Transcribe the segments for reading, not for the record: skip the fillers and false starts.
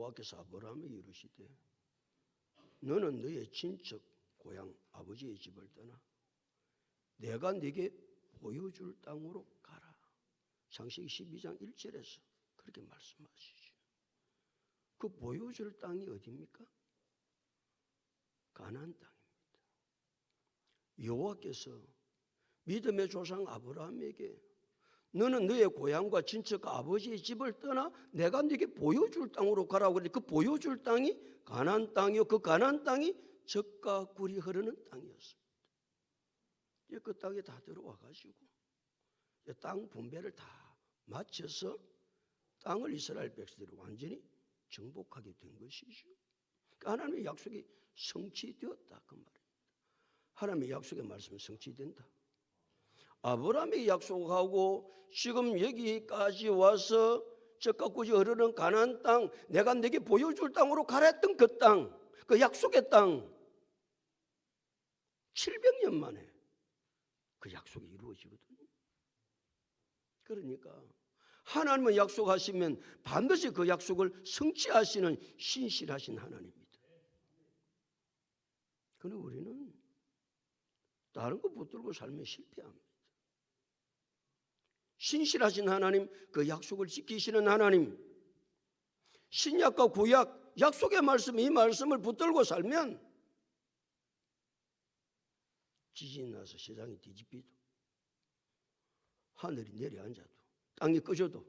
여호와께서 아브라함에게 이르시되 너는 너의 친척 고향 아버지의 집을 떠나 내가 네게 보여줄 땅으로 가라. 창세기 12장 1절에서 그렇게 말씀하시죠. 그 보여줄 땅이 어디입니까? 가나안 땅입니다. 여호와께서 믿음의 조상 아브라함에게 너는 너의 고향과 친척 아버지의 집을 떠나 내가 네게 보여줄 땅으로 가라고 그랬는데 그 보여줄 땅이 가나안 땅이요. 그 가나안 땅이 젖과 꿀이 흐르는 땅이었습니다. 그 땅에 다 들어와 가지고 땅 분배를 다 마쳐서 땅을 이스라엘 백성들이 완전히 정복하게 된 것이죠. 하나님의 약속이 성취되었다 그 말입니다. 하나님의 약속의 말씀은 성취된다. 아브라함에게 약속하고 지금 여기까지 와서 젖과 꿀이 흐르는 가나안 땅, 내가 네게 보여줄 땅으로 가라 했던 그 땅, 그 약속의 땅, 700년 만에 그 약속이 이루어지거든요. 그러니까 하나님은 약속하시면 반드시 그 약속을 성취하시는 신실하신 하나님입니다. 그러나 우리는 다른 거 붙들고 살면 실패합니다. 신실하신 하나님, 그 약속을 지키시는 하나님, 신약과 구약, 약속의 말씀, 이 말씀을 붙들고 살면 지진이 나서 세상이 뒤집히도 하늘이 내려앉아도 땅이 꺼져도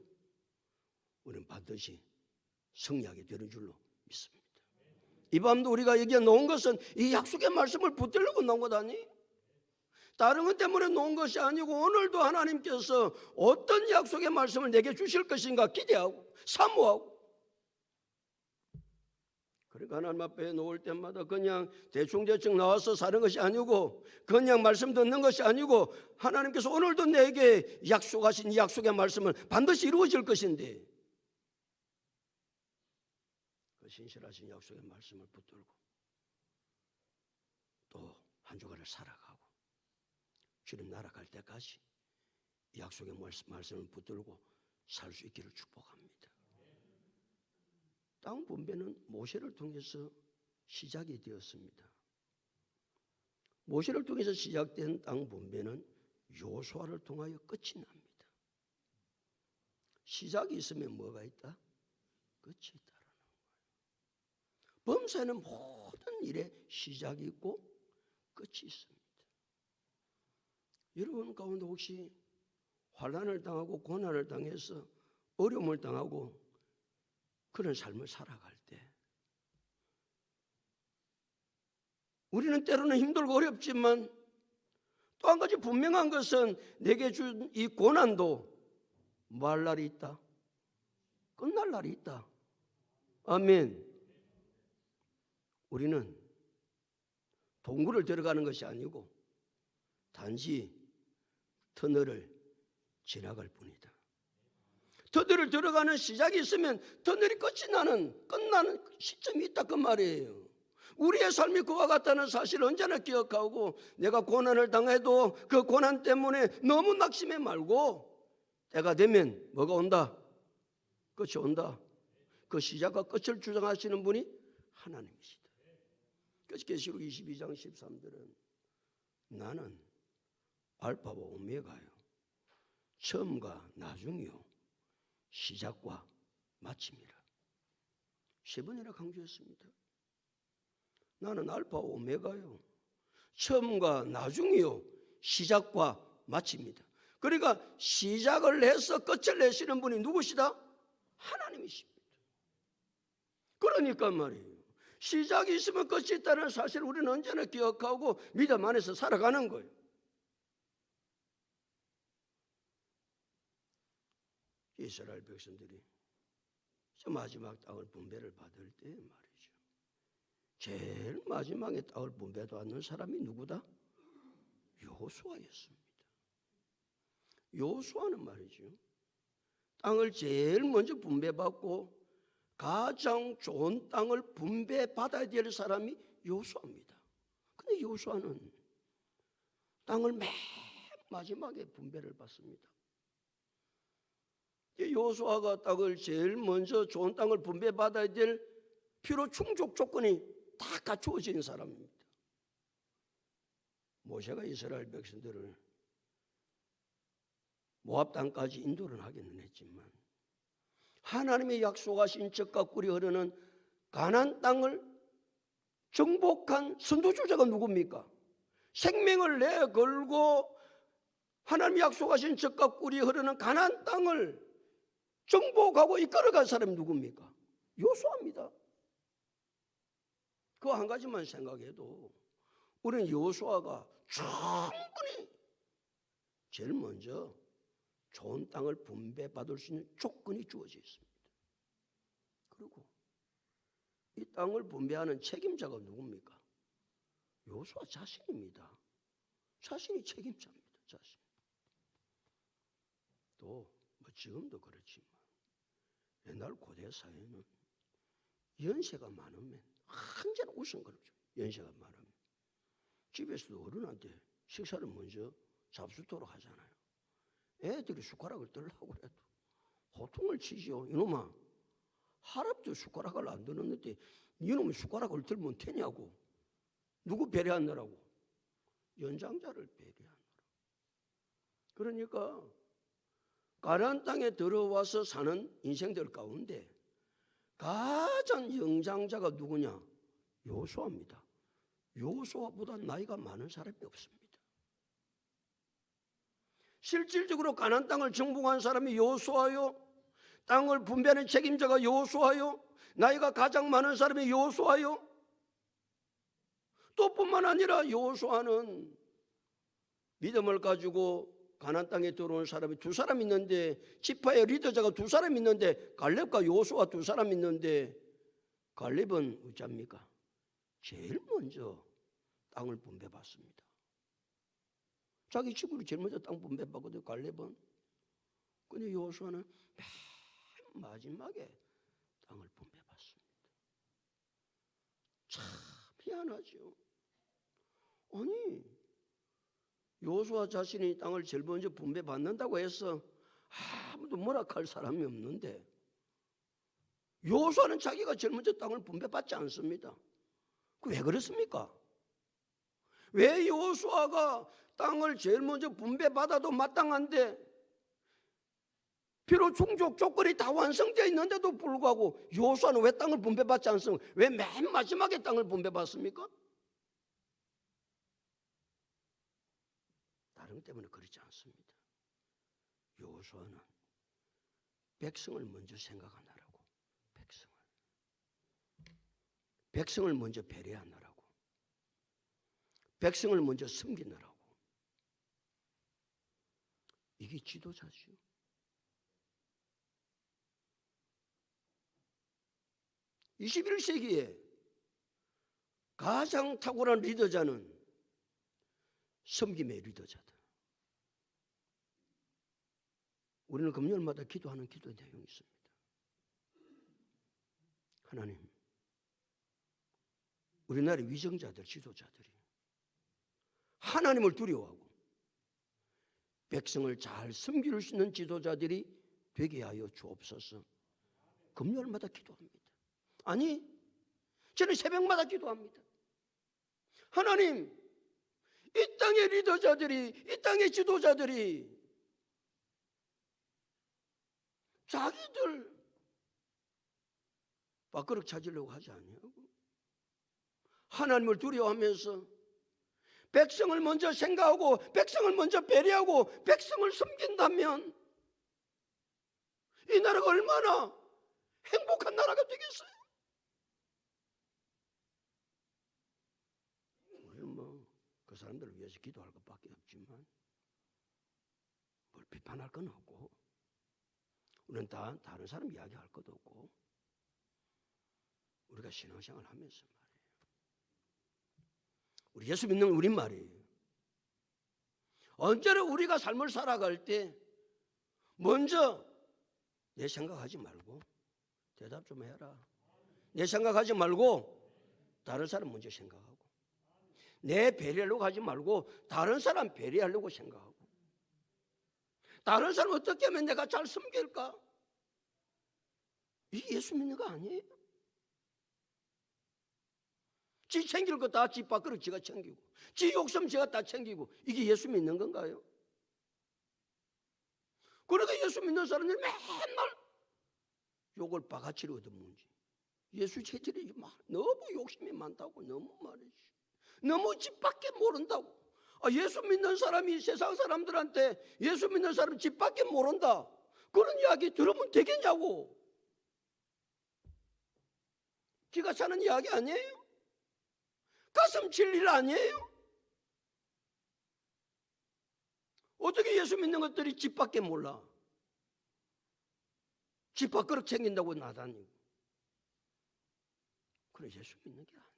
우리는 반드시 승리하게 되는 줄로 믿습니다. 이 밤도 우리가 여기에 놓은 것은 이 약속의 말씀을 붙들려고 놓은 것 아니? 다른 것 때문에 놓은 것이 아니고 오늘도 하나님께서 어떤 약속의 말씀을 내게 주실 것인가 기대하고 사모하고, 그러니까 하나님 앞에 놓을 때마다 그냥 대충대충 나와서 사는 것이 아니고 그냥 말씀 듣는 것이 아니고 하나님께서 오늘도 내게 약속하신 이 약속의 말씀은 반드시 이루어질 것인데 그 신실하신 약속의 말씀을 붙들고 또 한 주간을 살아가고 주님 날아갈 때까지 약속의 말씀을 붙들고 살 수 있기를 축복합니다. 땅 분배는 모세를 통해서 시작이 되었습니다. 모세를 통해서 시작된 땅 분배는 여호수아를 통하여 끝이 납니다. 시작이 있으면 뭐가 있다? 끝이 있다라는 거예요. 범사에는 모든 일에 시작이 있고 끝이 있습니다. 여러분 가운데 혹시 환난을 당하고 고난을 당해서 어려움을 당하고 그런 삶을 살아갈 때 우리는 때로는 힘들고 어렵지만 또 한 가지 분명한 것은 내게 준 이 고난도 뭐 할 날이 있다? 끝날 날이 있다. 아멘. 우리는 동굴을 들어가는 것이 아니고 단지 터널을 지나갈 뿐이다. 터널을 들어가는 시작이 있으면 터널이 끝나는 시점이 있다 그 말이에요. 우리의 삶이 그와 같다는 사실을 언제나 기억하고 내가 고난을 당해도 그 고난 때문에 너무 낙심해 말고 때가 되면 뭐가 온다? 끝이 온다. 그 시작과 끝을 주장하시는 분이 하나님이시다. 그래서 계시록 22장 13절은 나는 알파와 오메가요, 처음과 나중이요, 시작과 마침이라. 세 번이나 강조했습니다. 나는 알파와 오메가요, 처음과 나중이요, 시작과 마침입니다. 그러니까 시작을 해서 끝을 내시는 분이 누구시다? 하나님이십니다. 그러니까 말이에요, 시작이 있으면 끝이 있다는 사실을 우리는 언제나 기억하고 믿음 안에서 살아가는 거예요. 이스라엘 백성들이 마지막 땅을 분배를 받을 때 말이죠, 제일 마지막에 땅을 분배받는 사람이 누구다? 여호수아였습니다. 여호수아는 말이죠, 땅을 제일 먼저 분배받고 가장 좋은 땅을 분배받아야 될 사람이 여호수아입니다. 근데 여호수아는 땅을 맨 마지막에 분배를 받습니다. 여호수아가 땅을 제일 먼저 좋은 땅을 분배받아야 될 필요 충족 조건이 다 갖추어진 사람입니다. 모세가 이스라엘 백성들을 모압 땅까지 인도를 하기는 했지만 하나님의 약속하신 적과 꿀이 흐르는 가나안 땅을 정복한 선두주자가 누굽니까? 생명을 내걸고 하나님이 약속하신 적과 꿀이 흐르는 가나안 땅을 정복하고 이끌어간 사람이 누굽니까? 여호수아입니다. 그 한 가지만 생각해도 우리는 여호수아가 충분히 제일 먼저 좋은 땅을 분배받을 수 있는 조건이 주어져 있습니다. 그리고 이 땅을 분배하는 책임자가 누굽니까? 여호수아 자신입니다. 자신이 책임자입니다. 자신. 또 뭐 지금도 그렇지만 옛날 고대 사회는 연세가 많으면 언제나 우선 그렇죠. 연세가 많으면 집에서도 어른한테 식사를 먼저 잡수도록 하잖아요. 애들이 숟가락을 들려고 해도 호통을 치죠. 이놈아, 할아버지 숟가락을 안 들었는데 이놈이 숟가락을 들면 되냐고. 누구 배려하느라고? 연장자를 배려하느라고. 그러니까 가나안 땅에 들어와서 사는 인생들 가운데 가장 연장자가 누구냐? 여호수아입니다. 여호수아보다 나이가 많은 사람이 없습니다. 실질적으로 가나안 땅을 정복한 사람이 여호수아요. 땅을 분배하는 책임자가 여호수아요. 나이가 가장 많은 사람이 여호수아요. 또 뿐만 아니라 여호수아는 믿음을 가지고 가나안 땅에 들어온 사람이 두 사람 있는데, 지파의 리더자가 두 사람 있는데, 갈렙과 여호수아 두 사람 있는데, 갈렙은 어쩝니까? 제일 먼저 땅을 분배받습니다. 자기 집으로 제일 먼저 땅 분배받거든요. 갈렙은. 근데 여호수아는 맨 마지막에 땅을 분배받습니다. 참 희한하죠. 아니, 여호수아 자신이 땅을 제일 먼저 분배받는다고 해서 아무도 뭐라 할 사람이 없는데, 여호수아는 자기가 제일 먼저 땅을 분배받지 않습니다. 왜 그렇습니까? 왜 여호수아가 땅을 제일 먼저 분배받아도 마땅한데 필요 충족 조건이 다 완성되어 있는데도 불구하고 여호수아는 왜 땅을 분배받지 않습니까? 왜 맨 마지막에 땅을 분배받습니까? 다른 때문에 그렇지 않습니다. 여호수아는 백성을 먼저 생각하느라고, 백성을 먼저 배려하느라고, 백성을 먼저 섬기느라고. 이게 지도자죠. (21세기에) 가장 탁월한 리더자는 섬김의 리더자다. 우리는 금요일마다 기도하는 기도 내용이 있습니다. 하나님, 우리나라의 위정자들, 지도자들이 하나님을 두려워하고 백성을 잘 섬길 수 있는 지도자들이 되게 하여 주옵소서. 금요일마다 기도합니다. 아니, 저는 새벽마다 기도합니다. 하나님, 이 땅의 리더자들이, 이 땅의 지도자들이 자기들 밥그릇 찾으려고 하지 아니하고 하나님을 두려워하면서 백성을 먼저 생각하고 백성을 먼저 배려하고 백성을 섬긴다면 이 나라가 얼마나 행복한 나라가 되겠어요? 우리는 뭐 그 사람들을 위해서 기도할 것밖에 없지만 뭘 비판할 건 없고, 우리는 다 다른 사람 이야기할 것도 없고, 우리가 신앙생활 하면서 말이에요. 우리 예수 믿는 우린 말이에요. 언제나 우리가 삶을 살아갈 때 먼저 내 생각하지 말고 대답 좀 해라. 내 생각하지 말고 다른 사람 먼저 생각하고, 내 배려하려고 하지 말고 다른 사람 배려하려고 생각하고, 다른 사람 어떻게 하면 내가 잘 섬길까? 이게 예수 믿는 거 아니에요? 지 챙길 거 다 집 밖으로 지가 챙기고 지 욕심 지가 다 챙기고 이게 예수 믿는 건가요? 그러니까 예수 믿는 사람들이 맨날 욕을 바가지로 얻어먹는지. 예수 체질이 너무 욕심이 많다고 너무 말이지. 너무 집 밖에 모른다고. 예수 믿는 사람이 세상 사람들한테 예수 믿는 사람 집 밖에 모른다. 그런 이야기 들으면 되겠냐고. 지가 사는 이야기 아니에요? 가슴 칠 일 아니에요? 어떻게 예수 믿는 것들이 집 밖에 몰라? 집 밖으로 챙긴다고 나다니고. 그래 예수 믿는 게 아니에요.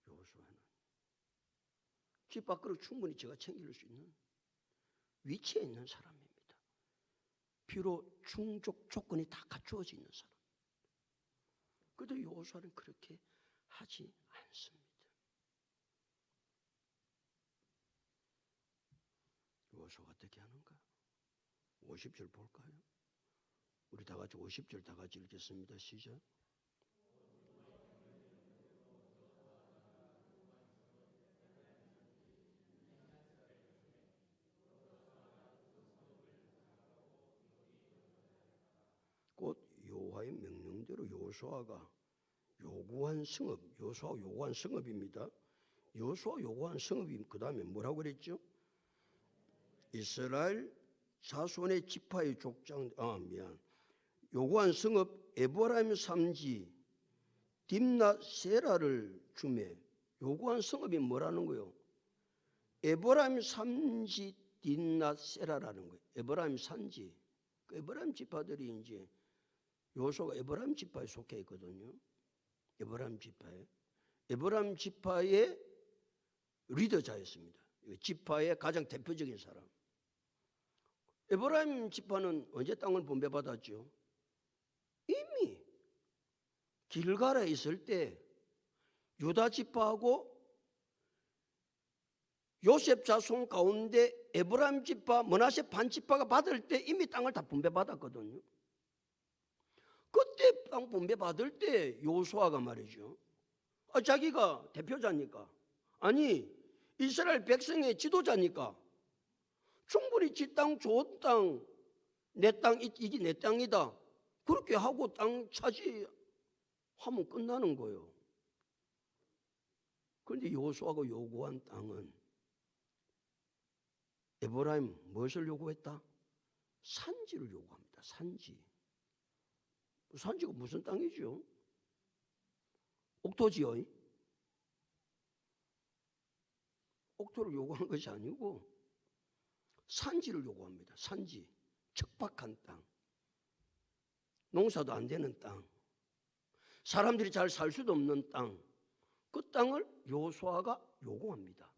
여호수아는 집 밖으로 충분히 제가 챙길 수 있는 위치에 있는 사람입니다. 비록 충족 조건이 다 갖추어져 있는 사람. 그래도 여호수아는 그렇게 하지 않습니다. 여호수아가 어떻게 하는가? 50절 볼까요? 우리 다 같이 50절 다 같이 읽겠습니다. 시작. 곧 여호와의 명령대로 여호수아가 요구한 성읍, 여호수아가 요구한 성읍입니다. 여호수아 요구한 성읍이 그 다음에 뭐라고 그랬죠? 이스라엘 자손의 지파의 족장, 요구한 성읍 에브라임 산지 딥나세라를 주매. 요구한 성읍이 뭐라는 거요? 에브라임 산지 딥나세라라는 거예요. 에브라임 산지. 그 에브라임 지파들이 이제 여호수아가 에브라임 지파에 속해 있거든요. 에브라임 지파에. 에브라임 지파의 리더자였습니다. 지파의 가장 대표적인 사람. 에브라임 지파는 언제 땅을 분배받았죠? 이미 길갈에 있을 때 유다 지파하고 요셉 자손 가운데 에브라임 지파, 므낫세 반 지파가 받을 때 이미 땅을 다 분배받았거든요. 그때 땅 분배받을 때 여호수아가 말이죠. 자기가 대표자니까. 아니 이스라엘 백성의 지도자니까. 충분히 지 땅 좋은 땅, 내 땅 이게 내 땅이다. 그렇게 하고 땅 차지하면 끝나는 거예요. 그런데 여호수아가 요구한 땅은 에브라임 무엇을 요구했다? 산지를 요구합니다. 산지. 산지가 무슨 땅이죠? 옥토지요. 옥토를 요구한 것이 아니고 산지를 요구합니다. 산지. 척박한 땅. 농사도 안 되는 땅. 사람들이 잘 살 수도 없는 땅. 그 땅을 여호수아가 요구합니다.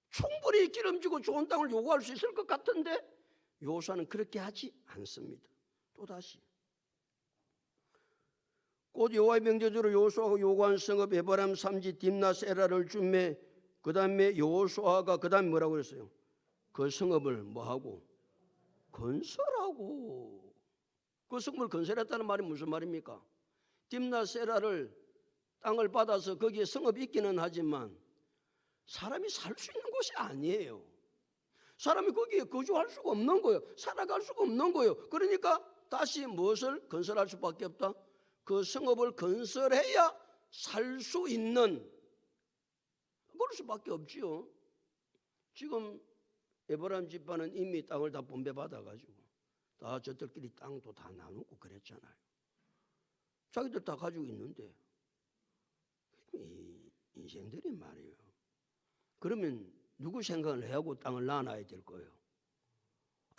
충분히 기름지고 좋은 땅을 요구할 수 있을 것 같은데 여호수아는 그렇게 하지 않습니다. 또다시 곧 여호와의 명령대로 여호수아가 요구한 성읍 에브라임 산지 딥나세라를 주매. 그 다음에 여호수아가 그 다음에 뭐라고 그랬어요? 그 성읍을 뭐하고? 건설하고. 그 성읍을 건설했다는 말이 무슨 말입니까? 딥나세라를 땅을 받아서 거기에 성읍이 있기는 하지만 사람이 살 수 있는 곳이 아니에요. 사람이 거기에 거주할 수가 없는 거예요. 살아갈 수가 없는 거예요. 그러니까 다시 무엇을 건설할 수밖에 없다? 그 성읍을 건설해야 살 수 있는, 그럴 수밖에 없지요. 지금 에브라임 지파는 이미 땅을 다 분배받아가지고 다 저들끼리 땅도 다 나누고 그랬잖아요. 자기들 다 가지고 있는데 이 인생들이 말이에요. 그러면 누구 생각을 해하고 땅을 나눠야 될 거예요?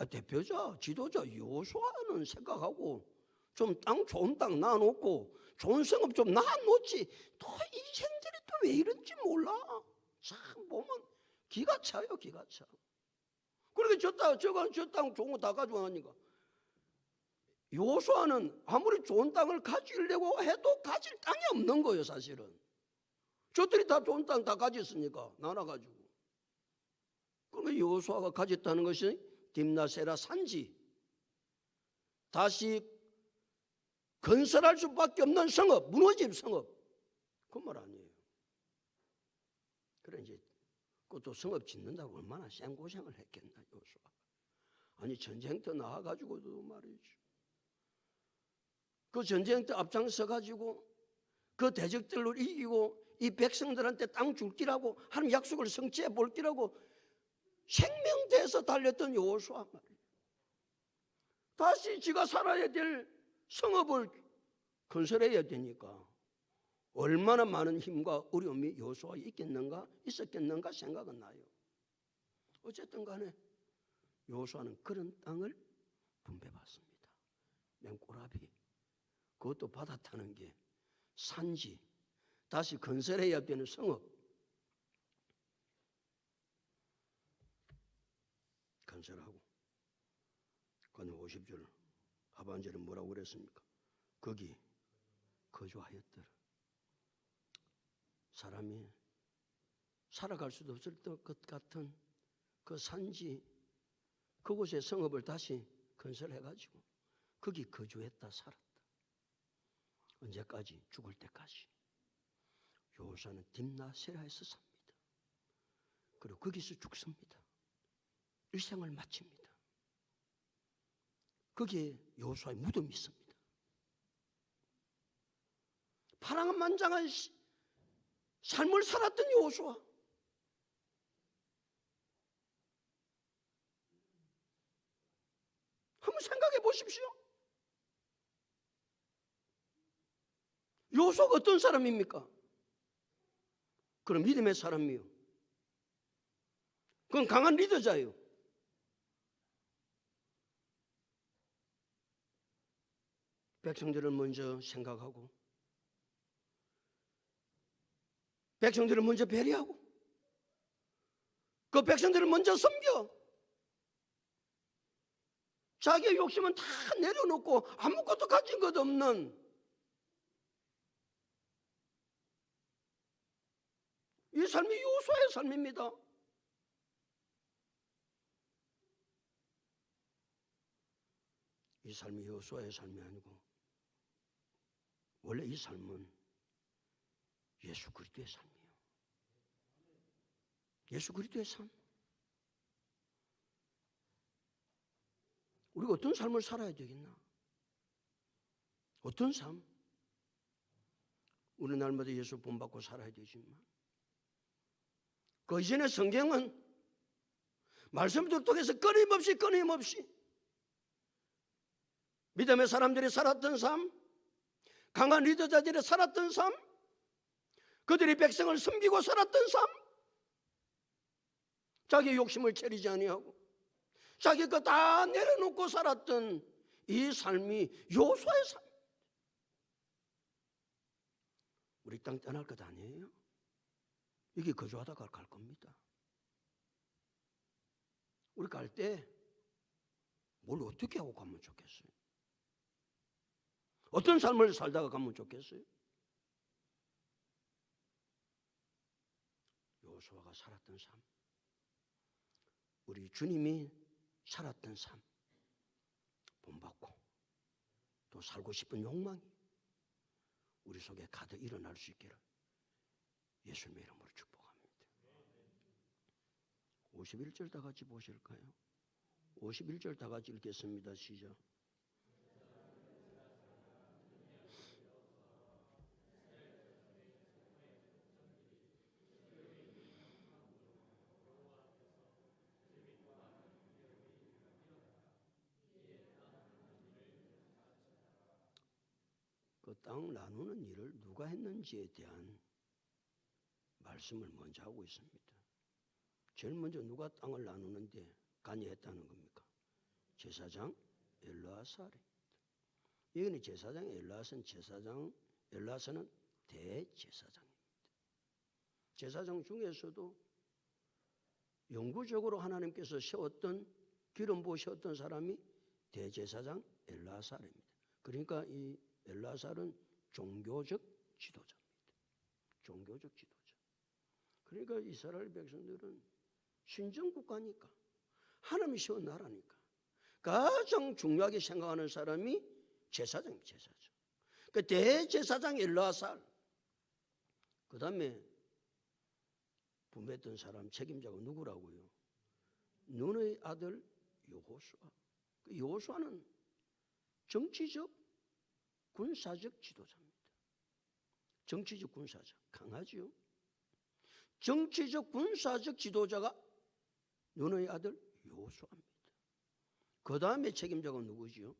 대표자, 지도자 여호수아는 생각하고 좀 땅 좋은 땅 나눠놓고 좋은 성읍 좀 나눠놓지. 또 인생들이 또 왜 이런지 몰라. 참 보면 기가 차요, 기가 차. 그러니까 저 땅 좋은 거 다 가지고 가니까 여호수아는 아무리 좋은 땅을 가지려고 해도 가질 땅이 없는 거예요, 사실은. 저들이 다 좋은 땅 다 가졌으니까 나눠가지고. 그러면 여호수아가 가졌다는 것이 딥나세라 산지. 다시 건설할 수밖에 없는 성읍, 무너진 성읍. 그 말 아니에요. 그래 이제 또 성읍 짓는다고 얼마나 생고생을 했겠나 요수아. 아니 전쟁터 나와가지고도 말이죠. 그 전쟁터 앞장서 가지고 그 대적들로 이기고 이 백성들한테 땅 줄기라고 하는 약속을 성취해 볼기라고 생명대에서 달렸던 여호수아 말이에요. 다시 지가 살아야 될 성읍을 건설해야 되니까 얼마나 많은 힘과 어려움이 여호수아에 있었겠는가 생각은 나요. 어쨌든 간에 여호수아는 그런 땅을 분배받습니다. 맹꼬라비 그것도 받았다는 게 산지 다시 건설해야 되는 성읍 건설하고 그는 50절 하반절에 뭐라고 그랬습니까? 거기 거주하였더라. 사람이 살아갈 수도 없을 것 같은 그 산지 그곳에 성읍을 다시 건설해가지고 거기 거주했다 살았다. 언제까지? 죽을 때까지. 여호수아는 딥나세라에서 삽니다. 그리고 거기서 죽습니다. 일생을 마칩니다. 거기에 여호수아의 무덤이 있습니다. 파랑만장한 삶을 살았던 여호수아. 한번 생각해 보십시오. 여호수아가 어떤 사람입니까? 그럼 믿음의 사람이요. 그건 강한 리더자예요. 백성들을 먼저 생각하고 백성들을 먼저 배려하고 그 백성들을 먼저 섬겨 자기의 욕심은 다 내려놓고 아무것도 가진 것 없는 이 삶이 여호수아의 삶입니다. 이 삶이 여호수아의 삶이 아니고 원래 이 삶은 예수 그리스도의 삶이에요. 예수 그리스도의 삶. 우리가 어떤 삶을 살아야 되겠나? 어떤 삶? 우리 날마다 예수 본받고 살아야 되지만 그 이전의 성경은 말씀을 통해서 끊임없이 믿음의 사람들이 살았던 삶, 강한 리더자들이 살았던 삶, 그들이 백성을 섬기고 살았던 삶, 자기의 욕심을 채리지 아니하고 자기 거 다 내려놓고 살았던 이 삶이 여호수아의 삶. 우리 땅 떠날 것 아니에요? 여기 거주하다가 갈 겁니다. 우리 갈 때 뭘 어떻게 하고 가면 좋겠어요? 어떤 삶을 살다가 가면 좋겠어요? 여호수아가 살았던 삶, 우리 주님이 살았던 삶 본받고 또 살고 싶은 욕망이 우리 속에 가득 일어날 수 있기를 예수님의 이름으로 축복합니다. 51절 다 같이 보실까요? 51절 다 같이 읽겠습니다. 시작. 그 땅 나누는 일을 누가 했는지에 대한 말씀을 먼저 하고 있습니다. 제일 먼저 누가 땅을 나누는데 관여했다는 겁니까? 제사장 엘르아살입니다. 여기는 제사장 엘르아살은 대제사장입니다. 제사장 중에서도 영구적으로 하나님께서 세웠던 기름 부으셨던 사람이 대제사장 엘르아살입니다. 그러니까 이 엘르아살은 종교적 지도자입니다. 종교적 지도자. 그러니까 이스라엘 백성들은 신정국가니까 하나님이 세운 나라니까 가장 중요하게 생각하는 사람이 제사장입니다. 제사장. 그 대제사장 엘르아살, 그 다음에 분배했던 사람 책임자가 누구라고요? 눈의 아들 여호수아. 그 여호수아는 정치적 군사적 지도자입니다. 정치적 군사적 강하지요. 정치적 군사적 지도자가 눈의 아들 여호수아입니다. 그 다음에 책임자가 누구지요?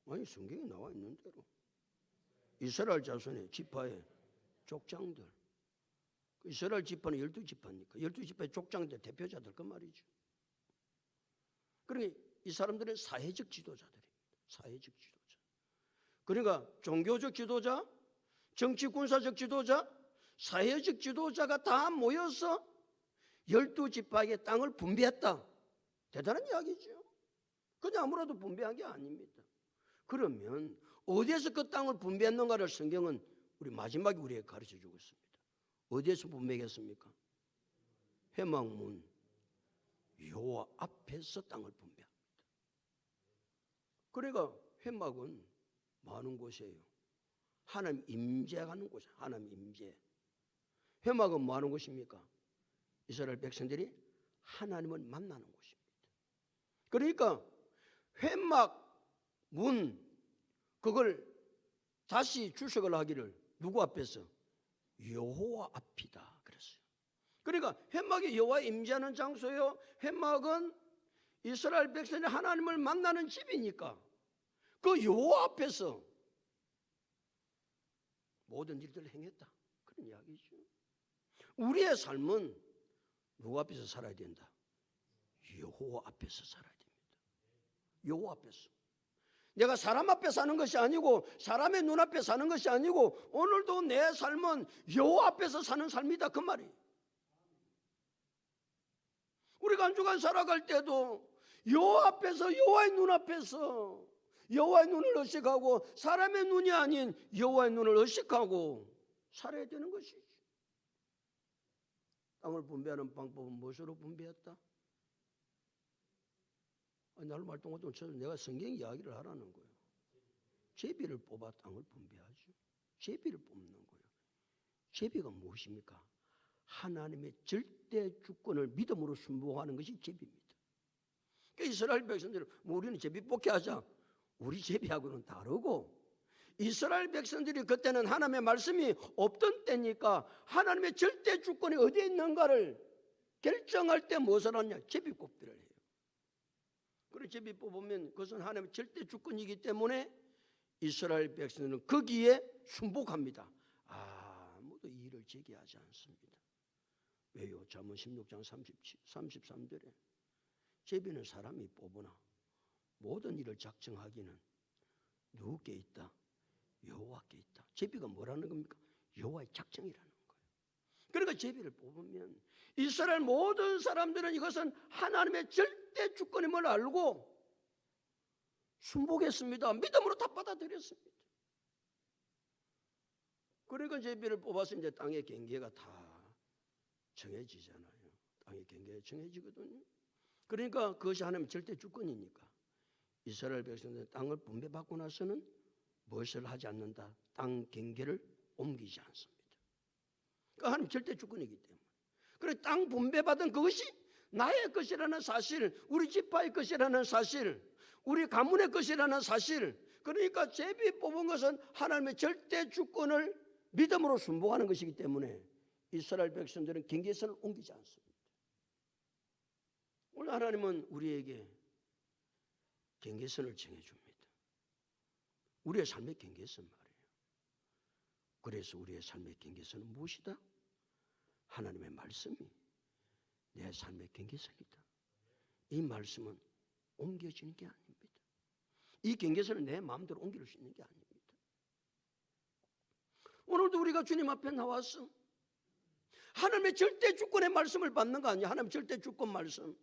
아니 성경에 나와 있는 대로 이스라엘 자손의 지파의 족장들. 이스라엘 지파는 12지파니까 12지파의 족장들 대표자들 그 말이죠. 그러니까 이 사람들은 사회적 지도자들입니다. 사회적 지도자. 그러니까 종교적 지도자, 정치 군사적 지도자, 사회적 지도자가 다 모여서 12지파의 땅을 분배했다. 대단한 이야기죠. 그냥 아무래도 분배한 게 아닙니다. 그러면 어디에서 그 땅을 분배했는가를 성경은 우리 마지막에 우리에게 가르쳐 주고 있습니다. 어디에서 분배했습니까? 회막문 여호와 앞에서 땅을 분배합니다. 그러니까 회막은 많은 곳이에요. 하나님 임재하는 곳이에요. 하나님 임재. 회막은 뭐 하는 곳입니까? 이스라엘 백성들이 하나님을 만나는 곳입니다. 그러니까 회막 문 그걸 다시 주석을 하기를 누구 앞에서? 여호와 앞이다 그랬어요. 그러니까 회막이 여호와 임재하는 장소요. 회막은 이스라엘 백성이 하나님을 만나는 집이니까 그 여호와 앞에서 모든 일들을 행했다. 그런 이야기죠. 우리의 삶은 누구 앞에서 살아야 된다? 여호와 앞에서 살아야 됩니다. 여호와 앞에서. 내가 사람 앞에 사는 것이 아니고 사람의 눈앞에 사는 것이 아니고 오늘도 내 삶은 여호와 앞에서 사는 삶이다 그 말이에요. 우리가 한 주간 살아갈 때도 여호와 앞에서 여호와의 눈앞에서 여호와의 눈을 의식하고 사람의 눈이 아닌 여호와의 눈을 의식하고 살아야 되는 것이죠. 땅을 분배하는 방법은 무엇으로 분배했다? 나를 말동하던 쳐서 내가 성경 이야기를 하라는 거예요. 제비를 뽑아 땅을 분배하죠. 제비를 뽑는 거예요. 제비가 무엇입니까? 하나님의 절대 주권을 믿음으로 순종하는 것이 제비입니다. 그러니까 이스라엘 백성들은 우리는 제비 뽑게 하자. 우리 제비하고는 다르고 이스라엘 백성들이 그때는 하나님의 말씀이 없던 때니까 하나님의 절대 주권이 어디에 있는가를 결정할 때 무엇을 하냐? 제비 뽑기를 해요. 그래 제비 뽑으면 그것은 하나님의 절대 주권이기 때문에 이스라엘 백성들은 거기에 순복합니다. 아무도 이의를 제기하지 않습니다. 왜요? 잠언 16장 33절에 제비는 사람이 뽑으나 모든 일을 작정하기는 누구께 있다? 여호와께 있다. 제비가 뭐라는 겁니까? 여호와의 작정이라는 거예요. 그러니까 제비를 뽑으면 이스라엘 모든 사람들은 이것은 하나님의 절대 주권임을 알고 순복했습니다. 믿음으로 다 받아들였습니다. 그러니까 제비를 뽑아서 이제 땅의 경계가 다 정해지잖아요. 땅의 경계가 정해지거든요. 그러니까 그것이 하나님의 절대 주권이니까 이스라엘 백성들은 땅을 분배받고 나서는 무엇을 하지 않는다? 땅 경계를 옮기지 않습니다. 그러니까 하나님 절대 주권이기 때문에. 그래서 땅 분배받은 그것이 나의 것이라는 사실, 우리 지파의 것이라는 사실, 우리 가문의 것이라는 사실. 그러니까 제비 뽑은 것은 하나님의 절대 주권을 믿음으로 순종하는 것이기 때문에 이스라엘 백성들은 경계선을 옮기지 않습니다. 오늘 하나님은 우리에게 경계선을 정해줍니다. 우리의 삶의 경계선 말이에요. 그래서 우리의 삶의 경계선은 무엇이다? 하나님의 말씀이 내 삶의 경계선이다. 이 말씀은 옮겨지는 게 아닙니다. 이 경계선은 내 마음대로 옮길 수 있는 게 아닙니다. 오늘도 우리가 주님 앞에 나와서 하나님의 절대 주권의 말씀을 받는 거 아니에요. 하나님의 절대 주권 말씀.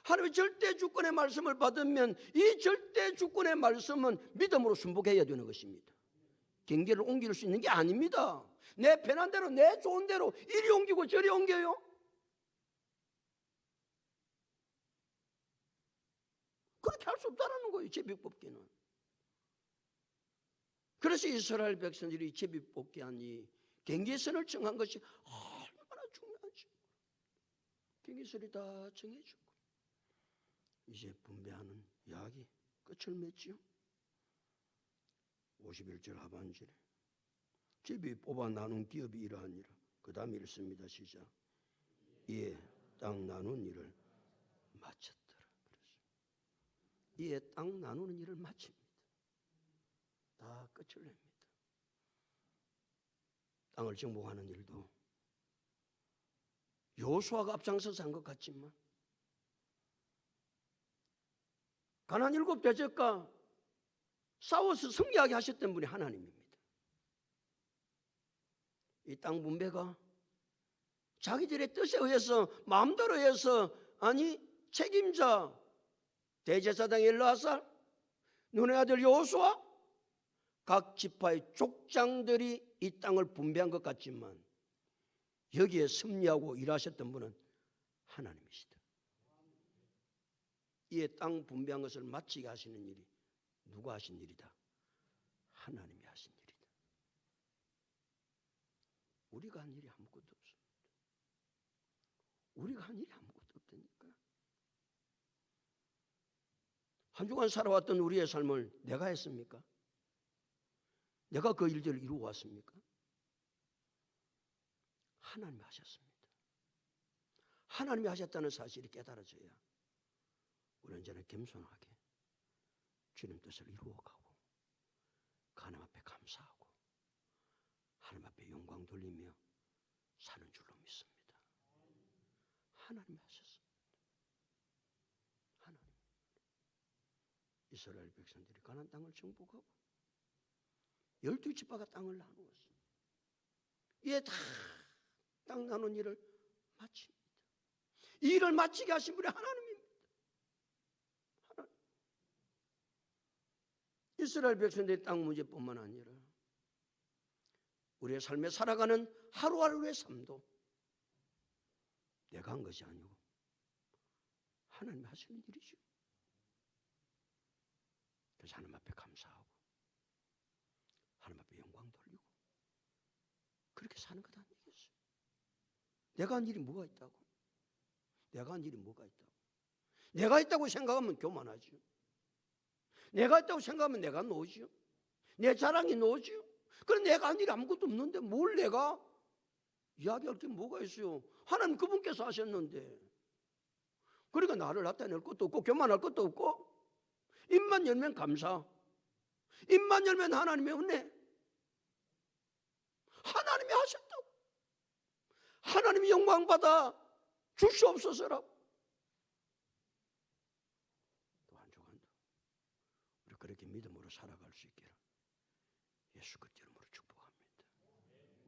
하나님의 절대 주권의 말씀을 받으면 이 절대 주권의 말씀은 믿음으로 순복해야 되는 것입니다. 경계를 옮길 수 있는 게 아닙니다. 내 편한 대로 내 좋은 대로 이리 옮기고 저리 옮겨요. 그렇게 할 수 없다라는 거예요. 제비뽑기는. 그래서 이스라엘 백성들이 제비뽑기한 이 경계선을 정한 것이 얼마나 중요한지. 경계선이 다 정해지고 이제 분배하는 이야기 끝을 맺지요. 51절 하반절에 제비 뽑아 나눈 기업이 이러하니라. 그 다음 읽습니다. 시작. 이에 땅 나눈 일을 마쳤더라. 이에 땅 나누는 일을 마칩니다. 다 끝을 냅니다. 땅을 정복하는 일도 여호수아가 앞장서서 한 것 같지만 가나안 7 대적과 싸워서 승리하게 하셨던 분이 하나님입니다. 이 땅 분배가 자기들의 뜻에 의해서 마음대로 해서 책임자 대제사장 엘르아살, 눈의 아들 여호수아, 각 지파의 족장들이 이 땅을 분배한 것 같지만 여기에 승리하고 일하셨던 분은 하나님이시다. 이에 땅 분배한 것을 마치게 하시는 일이 누가 하신 일이다? 하나님이 하신 일이다. 우리가 한 일이 아무것도 없습니다. 우리가 한 일이 아무것도 없다니까. 한 주간 살아왔던 우리의 삶을 내가 했습니까? 내가 그 일들을 이루어 왔습니까? 하나님이 하셨습니다. 하나님이 하셨다는 사실이 깨달아져야 우리는 저는 겸손하게 주님 뜻을 이루어가고 하나님 앞에 감사하고 하나님 앞에 영광 돌리며 사는 줄로 믿습니다. 하나님이 하셨습니다. 하나님. 이스라엘 백성들이 가나안 땅을 정복하고 12지파가 땅을 나누었습니다. 이에 다 땅 나눈 일을 마칩니다. 이 일을 마치게 하신 분이 하나님입니다. 하나님. 이스라엘 백성들의 땅 문제뿐만 아니라 우리의 삶에 살아가는 하루하루의 삶도 내가 한 것이 아니고 하나님이 하시는 일이죠. 그래서 하나님 앞에 감사하고 하나님 앞에 영광 돌리고 그렇게 사는 것 아니겠어요? 내가 한 일이 뭐가 있다고? 내가 한 일이 뭐가 있다고? 내가 있다고 생각하면 교만하죠. 내가 있다고 생각하면 내가 노죠. 내 자랑이 노죠. 그럼 내가 한 일이 아무것도 없는데 뭘 내가 이야기할 게 뭐가 있어요? 하나님 그분께서 하셨는데. 그러니까 나를 나타낼 것도 없고 교만할 것도 없고 입만 열면 감사, 입만 열면 하나님의 은혜. 하나님이 하셨다고. 하나님이 영광받아 주시옵소서라고. 또 한 주간도 우리 그렇게 믿음으로 살아갈 수 있기를 예수 그리스도 이름으로 축복합니다.